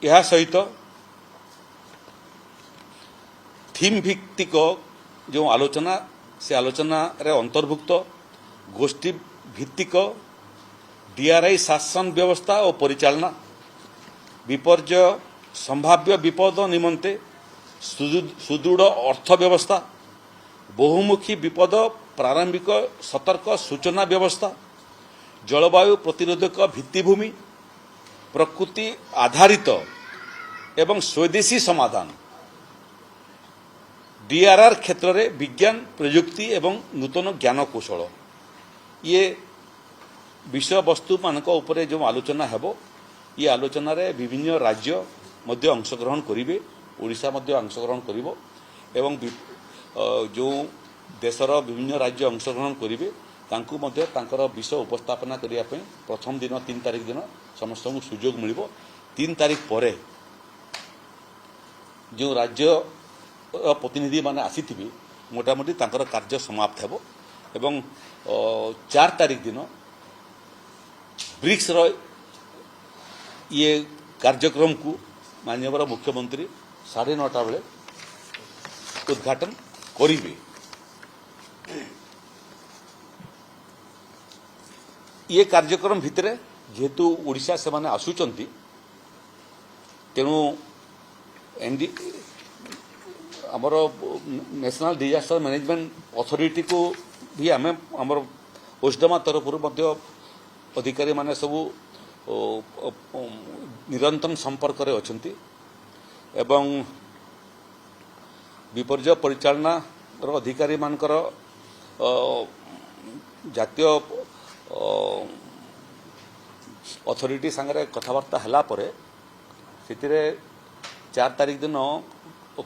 यह सहित थीम भित्तिक जो आलोचना से आलोचना रे अंतर्भुक्त गोष्ठी भित्तिक डीआरआई शासन व्यवस्था और परिचालना विपर्य संभाव्य विपद निमंते सुदृढ़ अर्थव्यवस्था बहुमुखी विपद प्रारंभिक सतर्क सूचना व्यवस्था जलवायु प्रतिरोधक भित्तिभूमि प्रकृति आधारित एवं स्वदेशी समाधान डीआरआर क्षेत्र में विज्ञान प्रयुक्ति एवं नूतन ज्ञान कौशल ये विषय वस्तु मानक उपरे जो आलोचना हेबो ये आलोचना रे विभिन्न राज्य मध्य अंशग्रहण करिवे ओडिशा मध्य अंशग्रहण करिवो एवं जो देशर विभिन्न राज्य अंशग्रहण करिवे तांकु मध्य तांकर विषय उपस्थापना करिया पे प्रथम दिन 3 तारिख दिन समस्त को सुजोग मिलिबो 3 तारिख परे जो राज्य प्रतिनिधि माने आसीथिबे मोटामोटी तांकर कार्य समाप्त हेबो एवं 4 तारिख दिन ब्रिक्स रो ये कार्यक्रम को माननीय मुख्यमंत्री 9:30 बेले उद्घाटन करिवे। ये कार्यक्रम भितरे जेहेतु ओडिशा से माने आसुचंती तेणु एनडी आमर नेशनल डिजास्टर मैनेजमेंट अथॉरिटी को भी आम आमर ओस्डमा तरफ अधिकारी माने सबू निरंतर संपर्क रे अछंती एवं विपर्य परिचालना अधिकारी मानकर जातीय अथॉरिटी सांगरे कथबार्ता हला परे सेतिरे 4 तारिख दिन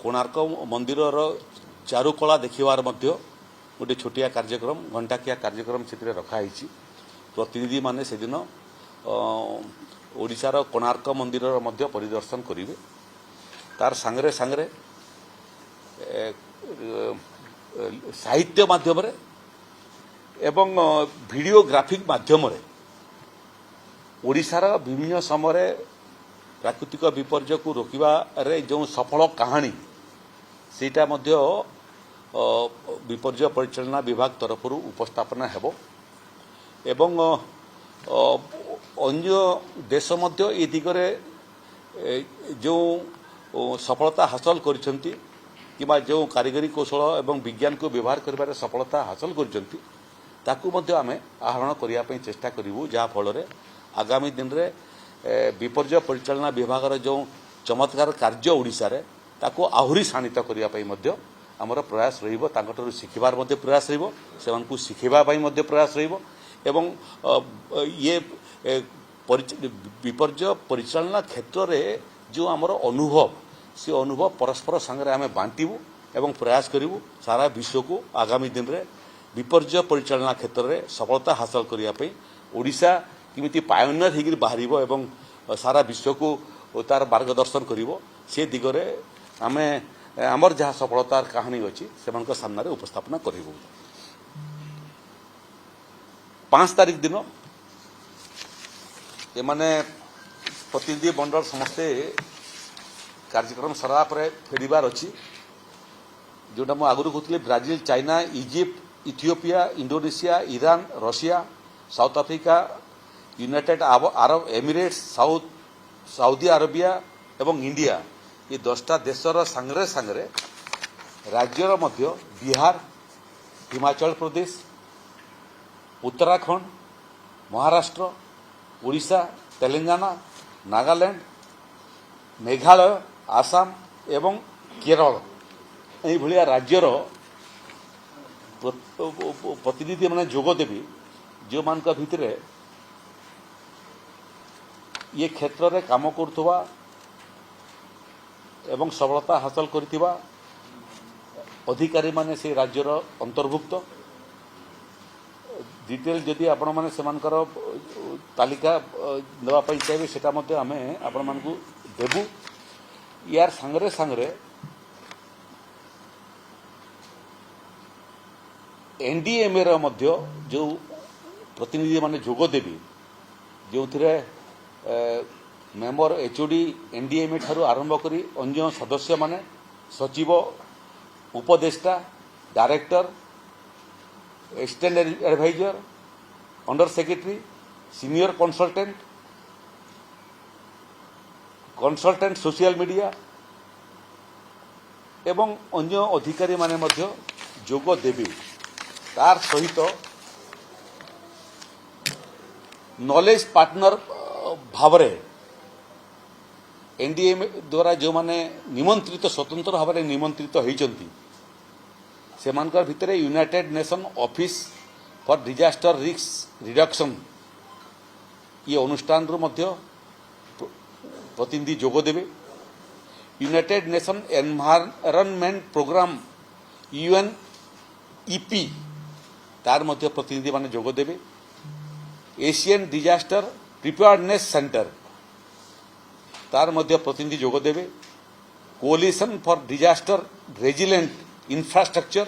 कोणार्क मंदिर चारुकला देखिबार मध्य गोटे छोटिया कार्यक्रम घंटाकिया कार्यक्रम से रखाई प्रतिनिधि माने से दिन ओडिशार कोणार्क मंदिर मध्य परिदर्शन करिवे तार सांगरे सांगरे साहित्य माध्यम रे एवं वीडियोग्राफिक माध्यम रे ओडिशार विभिन्न समय प्राकृतिक विपर्य को रोकिबा रे जो सफल कहानी सेटा मध्य विपर्य परिचालना विभाग तरफ उपस्थापना हेबो एवं अन्य देश मध्य ए दिगरे जो सफलता हासिल करिसेंती किबा जो कारीगरी कौशल एवं विज्ञान को व्यवहार करिबारे सफलता हासिल करिसेंती ताकू मध्य आमे आहरण करिया पई चेष्टा करिवु जहा फल रे आगामी दिन रे विपर्य परिचालना विभाग जो चमत्कार कार्य ओडिशा रे ताकू आहुरी शानित करिया पई मध्य हमर प्रयास रहिबो तांकटरु शिखिबार मध्य प्रयास रहिबो सेमानकु शिखिबा पई मध्य प्रयास रहिबो एवं ये विपर्य परिचालना क्षेत्र रे जो हमर अनुभव से अनुभव परस्पर संगे आमे बांटिबु एवं प्रयास करिवु सारा विश्व को आगामी दिन रे विपर्य परिचालना क्षेत्र रे सफलता हासिल करिया पई ओडिशा किमिति पायोनियर हिगिर बाहरिबो एवं सारा विश्व को तार मार्गदर्शन करिवो से दिगरे आमे आमर जहाँ सफलतार कहानी अच्छी से सामने उपस्थापना करिवु 5 तारिख दिन ये माने प्रतिनिधि मंडल समस्ते कार्यक्रम सरा पर फेरिबार अच्छी जोटा मुझे आगुरी कहती Brazil China Egypt Ethiopia Indonesia Iran Russia south Africa United Arab Emirates Saudi Arabia एवं इंडिया ये 10टा देशर सांगरे सांगरे राज्यर मध्य बिहार हिमाचल प्रदेश उत्तराखंड महाराष्ट्र ओडिशा तेलंगाना नागालैंड मेघालय आसाम एवं केरल यही भलिया राज्यर प्रतिनिधि माने जोग देवी जो मान भितर ये क्षेत्र में काम करुवा एवं सफलता हासिल करथिबा अधिकारी माने से राज्यर अंतर्भुक्त डिटेल जदि आपण माने सेमानकर तालिका देवा पई चाहिए सेटा मध्ये आमे आपण मानकु देबु यार संगरे संगरे एनडीएमए रो मध्य जो प्रतिनिधि माने जोग देबी जो थिरे मेंबर एचओडी एनडीएमए ठारू आरंभ करी अन्य सदस्य माने सचिव उपदेष्टा director extend advisor under secretary senior consultant social media एवं अन्य अधिकारी माने मध्य जोग देवे तार सहित नॉलेज पार्टनर भावरे एनडीएम द्वारा जो माने निमंत्रित स्वतंत्र भाव में निमंत्रित होती से भितर United Nation Office for Disaster Risk Reduction ये अनुष्ठान प्रतिनिधि जोग देवे United Nation Environment Programme UNEP तार मध्य प्रतिनिधि माने जोग देवे एशियन डिजास्टर प्रिपेयर्डनेस सेंटर तार मध्य प्रतिनिधि जोग देवे Coalition for Disaster Resilient Infrastructure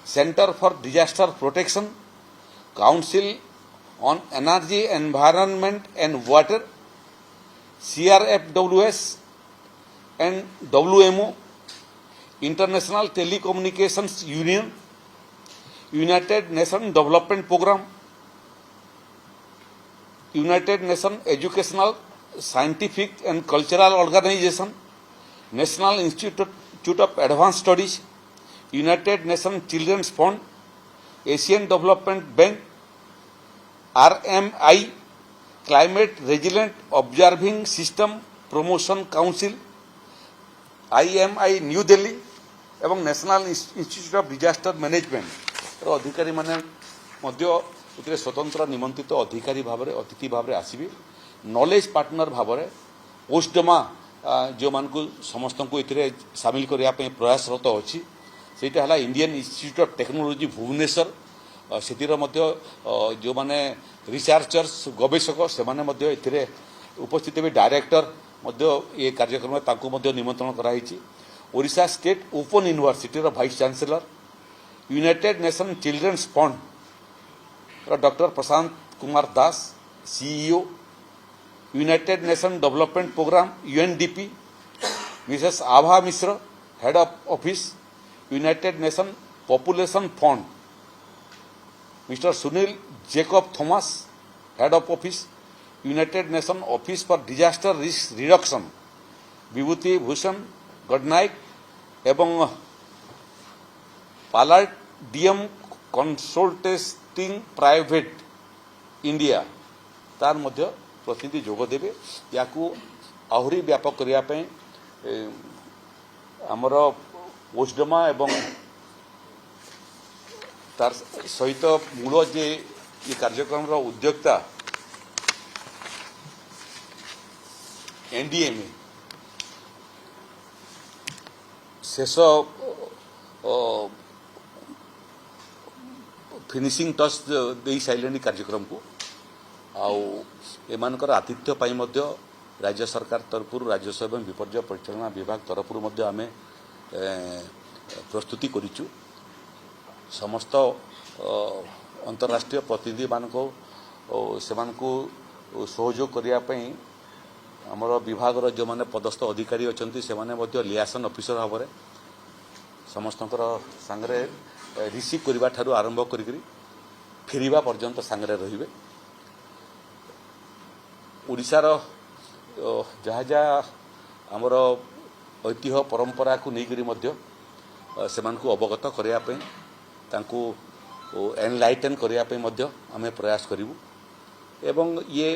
Centre for Disaster Protection Council on Energy Environment and Water CRFWS and WMO International Telecommunications Union United Nation Development Programme United Nation Educational Scientific and Cultural Organization National Institute of Advance Studies United Nation Children's Fund Asian Development Bank RMI Climate Resilient Observing System Promotion Council IMI New Delhi एवं National Institute of Disaster Management अधिकारी माने मध्य स्वतंत्र निमंत्रित अधिकारी भाव में अतिथि भाव में आसवे नॉलेज पार्टनर भाव में ओस्डमा जो मान को समस्त को ये सामिल करने प्रयासरत अच्छी सेटा है Indian Institute of Technology Bhubaneswar सेतिर मध्य जो माने रिसर्चर्स गवेषक से माने मध्य एथिरे उपस्थित भी डायरेक्टर मध्य ये कार्यक्रम तांको मध्य निमंत्रण कराई Odisha State Open University vice chancellor United Nation Children's Fund doctor Prashant Kumar Das CEO United Nation Development Programme UNDP Mrs Abha Mishra head of office United Nation Population Fund Mr Sunil Jacob Thomas head of office United Nation Office for Disaster Risk Reduction Bibhuti Bhushan Gadnayak एवं Palladium consulting private India तार मध्य प्रतिनिधि जोग देवे या आहरी व्यापक करने आमर ओस्डमा एवं तार सहित मूल जे ये कार्यक्रम उद्योक्ता एनडीएमए शेष फिनिशिंग टच दे सारे कार्यक्रम को आमानकर आतिथ्य पाई मध्य राज्य सरकार तरफ राजस्व एवं विपर्य परिचालना विभाग तरफ आम प्रस्तुति करिचु समस्त अंतर्राष्ट्रीय प्रतिनिधि मानको सहयोग करने आमर विभाग जो माने पदस्थ अधिकारी अच्छा से माने लियासन ऑफिसर भाव में समस्त सांगरे रिसीव करने ठारू आरंभ करी फेरिबा पर्यंत सांगरे रहिबे ओडिशार जहाँ जहाँ आमर ऐतिह्य परंपरा को लेकर से अवगत करने एनलाइटन करने आम प्रयास करूँ एवं ये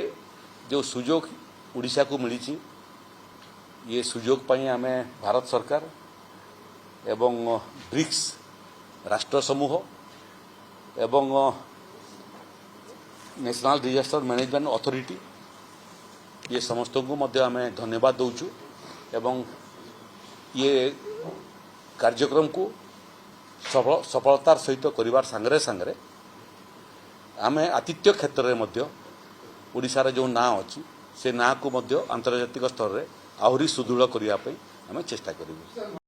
जो सुजोग ओडिशा को मिली ये सुजोग पाई आम भारत सरकार एवं ब्रिक्स राष्ट्र समूह एवं नेशनल डिजास्टर मैनेजमेंट अथॉरिटी ये समस्त को मध्य आम धन्यवाद दौचु एवं ये कार्यक्रम को सफलतार सहित करिवार सांगरे सांगरे आम आतिथ्य क्षेत्र में मध्य ओडिशार जो ना अच्छी से ना को मध्य आंतर्जातिक स्तर में आहरी सुदृढ़ करने आम चेष्टा करूँ।